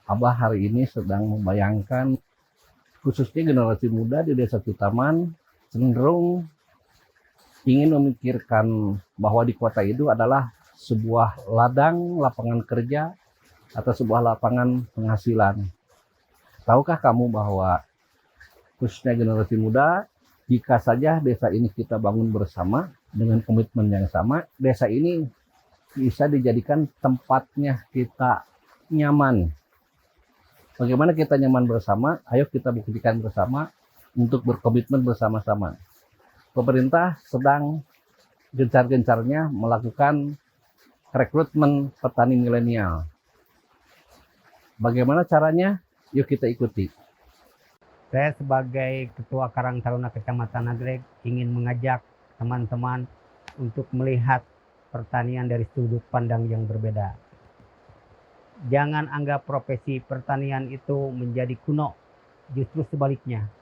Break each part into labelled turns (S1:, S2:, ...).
S1: Abah hari ini sedang membayangkan khususnya generasi muda di Desa Citaman cenderung ingin memikirkan bahwa di kota itu adalah sebuah ladang lapangan kerja atau sebuah lapangan penghasilan. Tahukah kamu bahwa khususnya generasi muda, jika saja desa ini kita bangun bersama dengan komitmen yang sama, desa ini bisa dijadikan tempatnya kita nyaman. Bagaimana kita nyaman bersama? Ayo kita buktikan bersama untuk berkomitmen bersama-sama. Pemerintah sedang gencar-gencarnya melakukan rekrutmen petani milenial. Bagaimana caranya? Yuk kita ikuti.
S2: Saya sebagai Ketua Karang Taruna Kecamatan Nagreg ingin mengajak teman-teman untuk melihat pertanian dari sudut pandang yang berbeda. Jangan anggap profesi pertanian itu menjadi kuno, justru sebaliknya.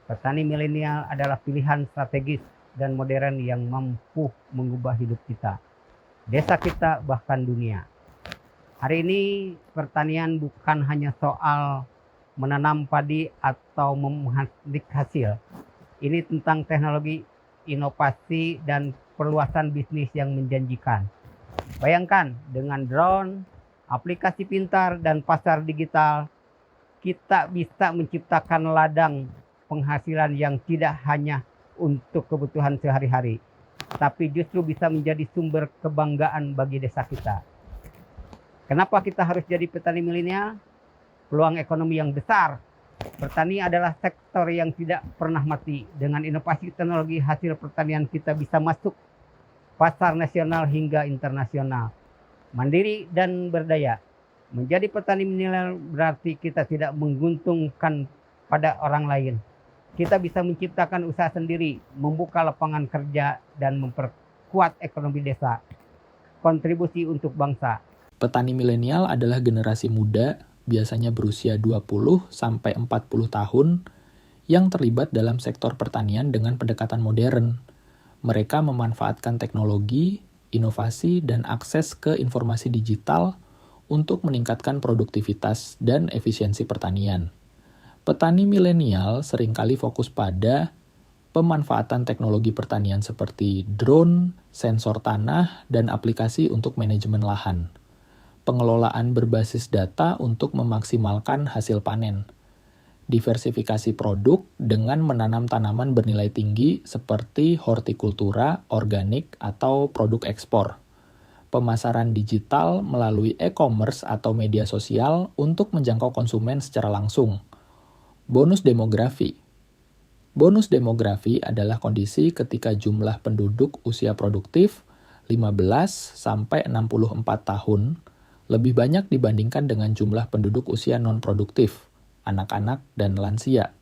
S2: Petani milenial adalah pilihan strategis dan modern yang mampu mengubah hidup kita, desa kita, bahkan dunia. Hari ini pertanian bukan hanya soal menanam padi atau menghasilkan hasil. Ini tentang teknologi, inovasi, dan perluasan bisnis yang menjanjikan. Bayangkan dengan drone, aplikasi pintar, dan pasar digital, kita bisa menciptakan ladang penghasilan yang tidak hanya untuk kebutuhan sehari-hari, tapi justru bisa menjadi sumber kebanggaan bagi desa kita. Kenapa kita harus jadi petani milenial? Peluang ekonomi yang besar. Pertanian adalah sektor yang tidak pernah mati. Dengan inovasi teknologi, hasil pertanian kita bisa masuk pasar nasional hingga internasional. Mandiri dan berdaya. Menjadi petani milenial berarti kita tidak menguntungkan pada orang lain. Kita bisa menciptakan usaha sendiri, membuka lapangan kerja, dan memperkuat ekonomi desa. Kontribusi untuk bangsa.
S3: Petani milenial adalah generasi muda, biasanya berusia 20 sampai 40 tahun, yang terlibat dalam sektor pertanian dengan pendekatan modern. Mereka memanfaatkan teknologi, inovasi, dan akses ke informasi digital untuk meningkatkan produktivitas dan efisiensi pertanian. Petani milenial seringkali fokus pada pemanfaatan teknologi pertanian seperti drone, sensor tanah, dan aplikasi untuk manajemen lahan. Pengelolaan berbasis data untuk memaksimalkan hasil panen. Diversifikasi produk dengan menanam tanaman bernilai tinggi seperti hortikultura, organik, atau produk ekspor. Pemasaran digital melalui e-commerce atau media sosial untuk menjangkau konsumen secara langsung. Bonus demografi. Bonus demografi adalah kondisi ketika jumlah penduduk usia produktif 15 sampai 64 tahun lebih banyak dibandingkan dengan jumlah penduduk usia non-produktif, anak-anak, dan lansia.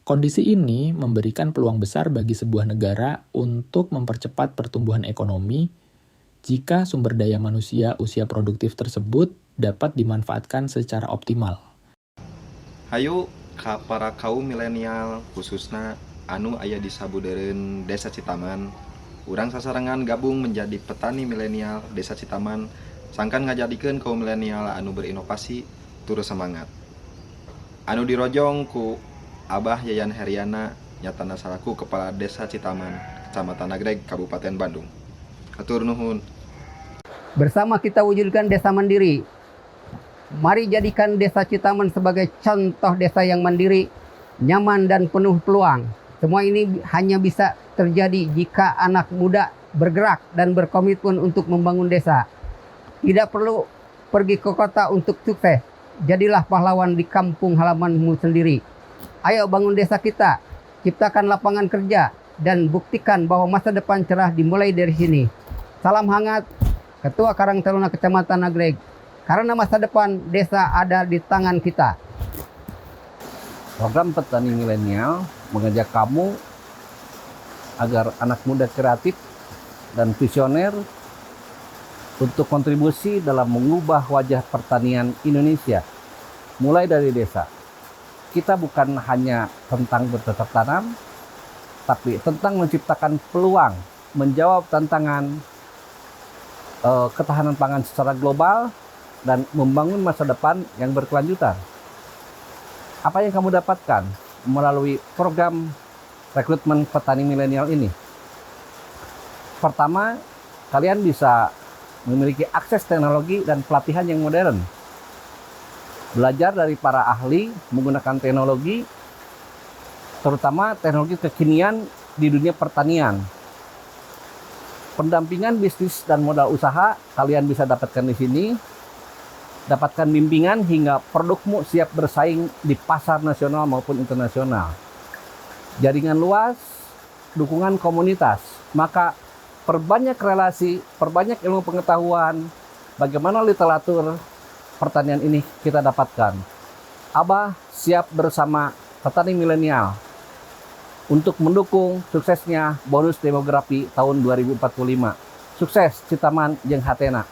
S3: Kondisi ini memberikan peluang besar bagi sebuah negara untuk mempercepat pertumbuhan ekonomi jika sumber daya manusia usia produktif tersebut dapat dimanfaatkan secara optimal.
S4: Hayu para kaum milenial khususnya anu aya di sabudeureun Desa Citaman, urang sasarangan gabung menjadi petani milenial Desa Citaman, sangkan ngajadikeun kaum milenial anu berinovasi turut semangat. Anu dirojong ku Abah Yayan Heriana, nyatana salaku Kepala Desa Citaman, Kecamatan Nagreg, Kabupaten Bandung. Hatur nuhun.
S2: Bersama kita wujudkan desa mandiri. Mari jadikan Desa Citaman sebagai contoh desa yang mandiri, nyaman, dan penuh peluang. Semua ini hanya bisa terjadi jika anak muda bergerak dan berkomitmen untuk membangun desa. Tidak perlu pergi ke kota untuk sukses. Jadilah pahlawan di kampung halamanmu sendiri. Ayo bangun desa kita, ciptakan lapangan kerja, dan buktikan bahwa masa depan cerah dimulai dari sini. Salam hangat, Ketua Karang Taruna Kecamatan Nagreg. Karena masa depan desa ada di tangan kita.
S1: Program Petani Milenial mengajak kamu agar anak muda kreatif dan visioner untuk kontribusi dalam mengubah wajah pertanian Indonesia mulai dari desa. Kita bukan hanya tentang bercocok tanam, tapi tentang menciptakan peluang, menjawab tantangan ketahanan pangan secara global, dan membangun masa depan yang berkelanjutan. Apa yang kamu dapatkan melalui program rekrutmen petani milenial ini? Pertama, kalian bisa memiliki akses teknologi dan pelatihan yang modern. Belajar dari para ahli menggunakan teknologi, terutama teknologi kekinian di dunia pertanian. Pendampingan bisnis dan modal usaha kalian bisa dapatkan di sini. Dapatkan bimbingan hingga produkmu siap bersaing di pasar nasional maupun internasional. Jaringan luas, dukungan komunitas. Maka perbanyak relasi, perbanyak ilmu pengetahuan, bagaimana literatur pertanian ini kita dapatkan. Abah siap bersama petani milenial untuk mendukung suksesnya bonus demografi tahun 2045. Sukses Citaman jeung Hatena.